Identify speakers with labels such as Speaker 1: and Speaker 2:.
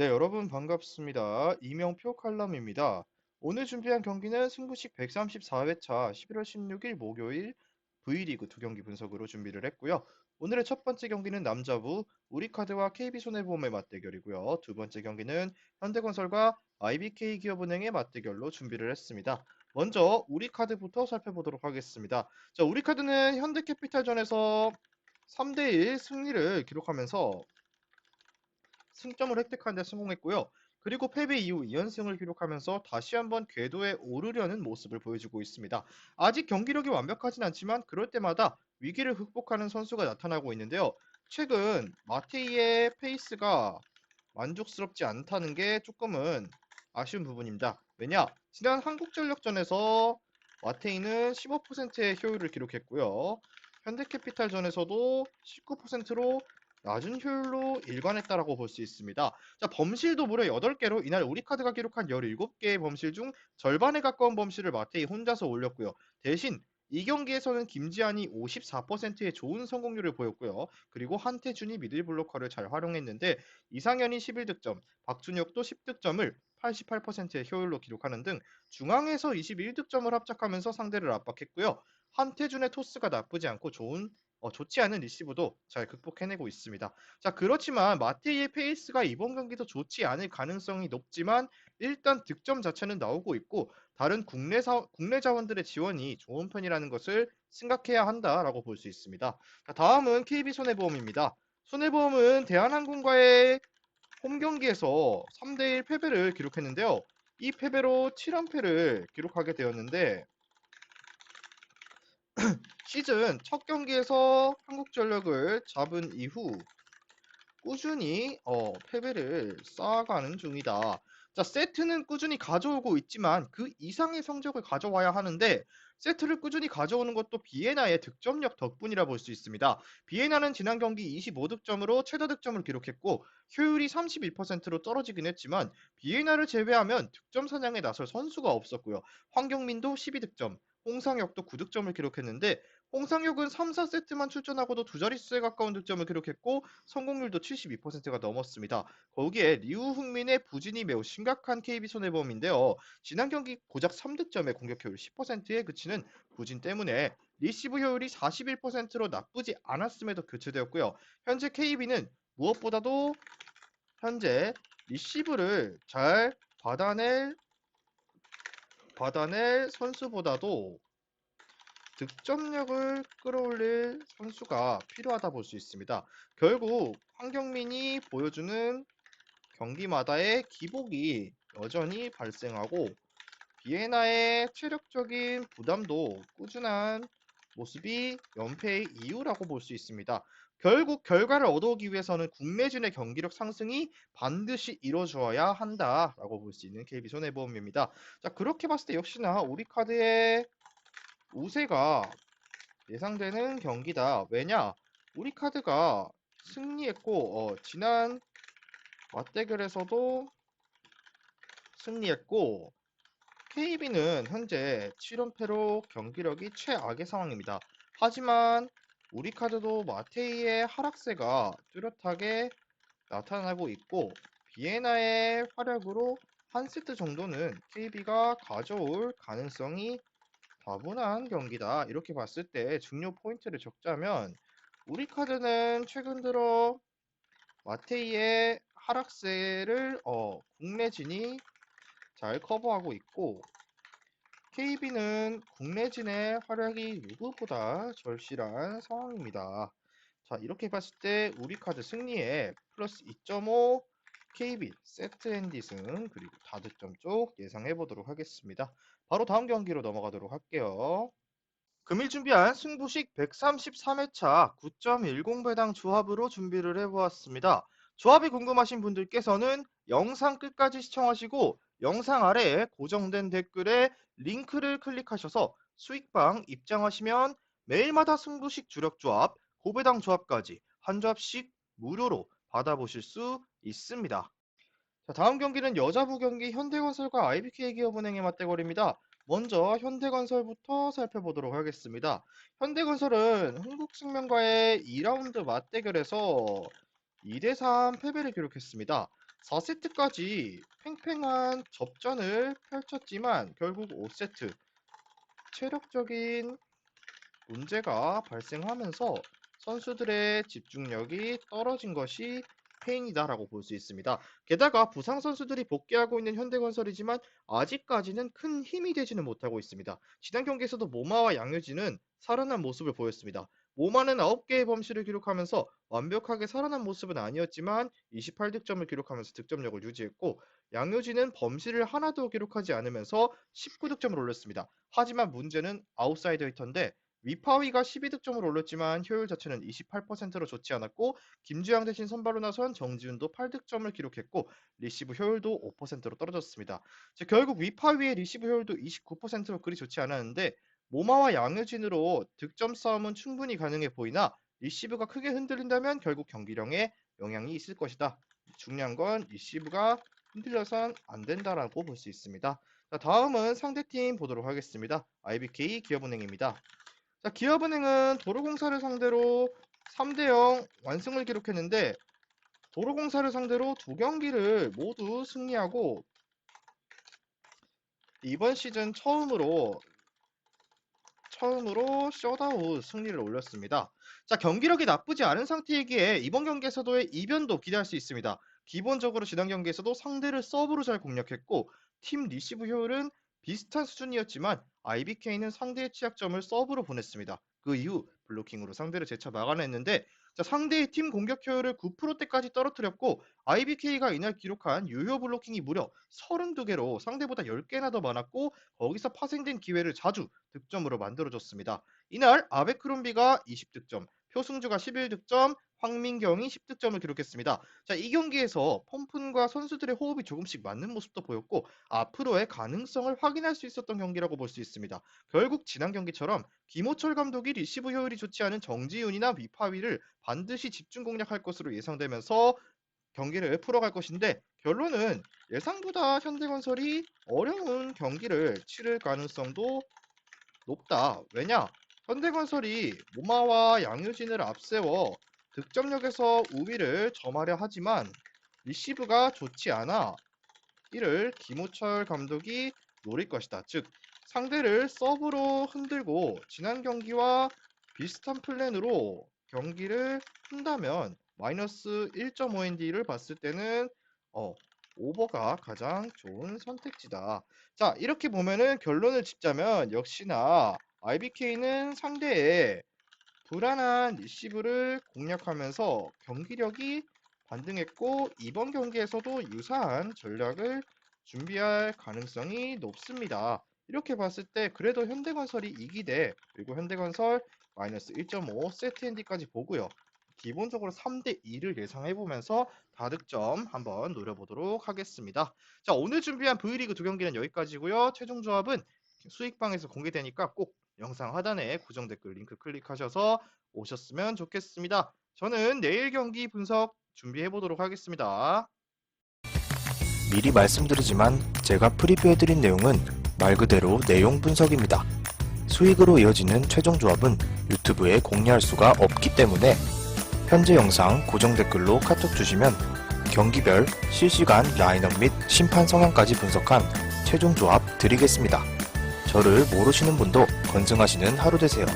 Speaker 1: 네, 여러분 반갑습니다. 이명표 칼럼입니다. 오늘 준비한 경기는 승부식 134회차 11월 16일 목요일 V리그 두 경기 분석으로 준비를 했고요. 오늘의 첫 번째 경기는 남자부 우리카드와 KB손해보험의 맞대결이고요. 두 번째 경기는 현대건설과 IBK기업은행의 맞대결로 준비를 했습니다. 먼저 우리카드부터 살펴보도록 하겠습니다. 자, 우리카드는 현대캐피탈전에서 3대1 승리를 기록하면서 승점을 획득하는 데 성공했고요. 그리고 패배 이후 2연승을 기록하면서 다시 한번 궤도에 오르려는 모습을 보여주고 있습니다. 아직 경기력이 완벽하진 않지만 그럴 때마다 위기를 극복하는 선수가 나타나고 있는데요. 최근 마테이의 페이스가 만족스럽지 않다는 게 조금은 아쉬운 부분입니다. 왜냐? 지난 한국전력전에서 마테이는 15%의 효율을 기록했고요. 현대캐피탈전에서도 19%로 낮은 효율로 일관했다라고 볼 수 있습니다. 자, 범실도 무려 8개로 이날 우리카드가 기록한 17개의 범실 중 절반에 가까운 범실을 마테이 혼자서 올렸고요. 대신 이 경기에서는 김지한이 54%의 좋은 성공률을 보였고요. 그리고 한태준이 미들블로커를 잘 활용했는데 이상현이 11득점, 박준혁도 10득점을 88%의 효율로 기록하는 등 중앙에서 21득점을 합작하면서 상대를 압박했고요. 한태준의 토스가 나쁘지 않고 좋지 않은 리시브도 잘 극복해내고 있습니다. 자, 그렇지만 마테이의 페이스가 이번 경기도 좋지 않을 가능성이 높지만 일단 득점 자체는 나오고 있고 다른 국내 자원들의 지원이 좋은 편이라는 것을 생각해야 한다라고 볼 수 있습니다. 자, 다음은 KB손해보험입니다. 손해보험은 대한항공과의 홈 경기에서 3대1 패배를 기록했는데요. 이 패배로 7연패를 기록하게 되었는데 시즌 첫 경기에서 한국전력을 잡은 이후 꾸준히 패배를 쌓아가는 중이다. 자, 세트는 꾸준히 가져오고 있지만 그 이상의 성적을 가져와야 하는데 세트를 꾸준히 가져오는 것도 비에나의 득점력 덕분이라 볼 수 있습니다. 비에나는 지난 경기 25득점으로 최다 득점을 기록했고 효율이 31%로 떨어지긴 했지만 비에나를 제외하면 득점 사냥에 나설 선수가 없었고요. 황경민도 12득점, 홍상혁도 9득점을 기록했는데 홍상혁은 3, 4세트만 출전하고도 두 자릿수에 가까운 득점을 기록했고 성공률도 72%가 넘었습니다. 거기에 류흥민의 부진이 매우 심각한 KB손해보험인데요. 지난 경기 고작 3득점에 공격 효율 10%에 그치는 부진 때문에 리시브 효율이 41%로 나쁘지 않았음에도 교체되었고요. 현재 KB는 무엇보다도 현재 리시브를 잘 받아낼 선수보다도 득점력을 끌어올릴 선수가 필요하다 볼 수 있습니다. 결국 황경민이 보여주는 경기마다의 기복이 여전히 발생하고 비에나의 체력적인 부담도 꾸준한 모습이 연패의 이유라고 볼 수 있습니다. 결국 결과를 얻어오기 위해서는 국내진의 경기력 상승이 반드시 이루어져야 한다라고 볼 수 있는 KB손해보험입니다. 자, 그렇게 봤을 때 역시나 우리카드의 우세가 예상되는 경기다. 왜냐? 우리카드가 승리했고 지난 맞대결에서도 승리했고 KB는 현재 7연패로 경기력이 최악의 상황입니다. 하지만 우리카드도 마테이의 하락세가 뚜렷하게 나타나고 있고 비에나의 활약으로 한 세트 정도는 KB가 가져올 가능성이 다분한 경기다. 이렇게 봤을 때 중요 포인트를 적자면 우리카드는 최근 들어 마테이의 하락세를 국내진이 잘 커버하고 있고 KB는 국내진의 활약이 누구보다 절실한 상황입니다. 자, 이렇게 봤을 때 우리카드 승리에 플러스 2.5 KB 세트 핸디승 그리고 다득점 쪽 예상해 보도록 하겠습니다. 바로 다음 경기로 넘어가도록 할게요. 금일 준비한 승부식 133회차 9.10배당 조합으로 준비를 해보았습니다. 조합이 궁금하신 분들께서는 영상 끝까지 시청하시고 영상 아래에 고정된 댓글에 링크를 클릭하셔서 수익방 입장하시면 매일마다 승부식 주력 조합, 고배당 조합까지 한 조합씩 무료로 받아보실 수 있습니다. 자, 다음 경기는 여자부 경기 현대건설과 IBK기업은행의 맞대결입니다. 먼저 현대건설부터 살펴보도록 하겠습니다. 현대건설은 흥국생명과의 2라운드 맞대결에서 2대3 패배를 기록했습니다. 4세트까지 팽팽한 접전을 펼쳤지만 결국 5세트 체력적인 문제가 발생하면서 선수들의 집중력이 떨어진 것이 패인이다라고 볼 수 있습니다. 게다가 부상 선수들이 복귀하고 있는 현대건설이지만 아직까지는 큰 힘이 되지는 못하고 있습니다. 지난 경기에서도 모마와 양효진은 살아난 모습을 보였습니다. 모마는 9개의 범실을 기록하면서 완벽하게 살아난 모습은 아니었지만 28득점을 기록하면서 득점력을 유지했고, 양효진은 범실을 하나도 기록하지 않으면서 19득점을 올렸습니다. 하지만 문제는 아웃사이더 히터인데 위파위가 12득점을 올렸지만 효율 자체는 28%로 좋지 않았고, 김주영 대신 선발로 나선 정지훈도 8득점을 기록했고 리시브 효율도 5%로 떨어졌습니다. 즉 결국 위파위의 리시브 효율도 29%로 그리 좋지 않았는데 모마와 양효진으로 득점 싸움은 충분히 가능해 보이나 리시브가 크게 흔들린다면 결국 경기력에 영향이 있을 것이다. 중요한 건 리시브가 흔들려선 안 된다라고 볼 수 있습니다. 자, 다음은 상대팀 보도록 하겠습니다. IBK 기업은행입니다. 자, 기업은행은 도로공사를 상대로 3대0 완승을 기록했는데 도로공사를 상대로 두 경기를 모두 승리하고 이번 시즌 처음으로 셧아웃 승리를 올렸습니다. 자, 경기력이 나쁘지 않은 상태이기에 이번 경기에서도의 이변도 기대할 수 있습니다. 기본적으로 지난 경기에서도 상대를 서브로 잘 공략했고 팀 리시브 효율은 비슷한 수준이었지만 IBK는 상대의 취약점을 서브로 보냈습니다. 그 이후 블로킹으로 상대를 제쳐 막아냈는데, 자, 상대의 팀 공격 효율을 9%대까지 떨어뜨렸고 IBK가 이날 기록한 유효 블로킹이 무려 32개로 상대보다 10개나 더 많았고 거기서 파생된 기회를 자주 득점으로 만들어줬습니다. 이날 아베크롬비가 20득점, 표승주가 11득점, 황민경이 10득점을 기록했습니다. 자, 이 경기에서 펌푼과 선수들의 호흡이 조금씩 맞는 모습도 보였고 앞으로의 가능성을 확인할 수 있었던 경기라고 볼 수 있습니다. 결국 지난 경기처럼 김호철 감독이 리시브 효율이 좋지 않은 정지훈이나 위파위를 반드시 집중 공략할 것으로 예상되면서 경기를 풀어갈 것인데, 결론은 예상보다 현대건설이 어려운 경기를 치를 가능성도 높다. 왜냐? 현대건설이 모마와 양효진을 앞세워 득점력에서 우위를 점하려 하지만 리시브가 좋지 않아 이를 김호철 감독이 노릴 것이다. 즉 상대를 서브로 흔들고 지난 경기와 비슷한 플랜으로 경기를 푼다면 마이너스 1.5ND를 봤을 때는 오버가 가장 좋은 선택지다. 자, 이렇게 보면은 결론을 짓자면 역시나 IBK는 상대의 불안한 리시브를 공략하면서 경기력이 반등했고 이번 경기에서도 유사한 전략을 준비할 가능성이 높습니다. 이렇게 봤을 때 그래도 현대건설이 이기되, 그리고 현대건설 마이너스 1.5 세트 핸디까지 보고요. 기본적으로 3대2를 예상해보면서 다득점 한번 노려보도록 하겠습니다. 자, 오늘 준비한 V리그 두 경기는 여기까지고요. 최종 조합은 수익방에서 공개되니까 꼭 영상 하단에 고정 댓글 링크 클릭하셔서 오셨으면 좋겠습니다. 저는 내일 경기 분석 준비해보도록 하겠습니다.
Speaker 2: 미리 말씀드리지만 제가 프리뷰해드린 내용은 말 그대로 내용 분석입니다. 수익으로 이어지는 최종 조합은 유튜브에 공개할 수가 없기 때문에 현재 영상 고정 댓글로 카톡 주시면 경기별 실시간 라인업 및 심판 성향까지 분석한 최종 조합 드리겠습니다. 저를 모르시는 분도 건승하시는 하루 되세요.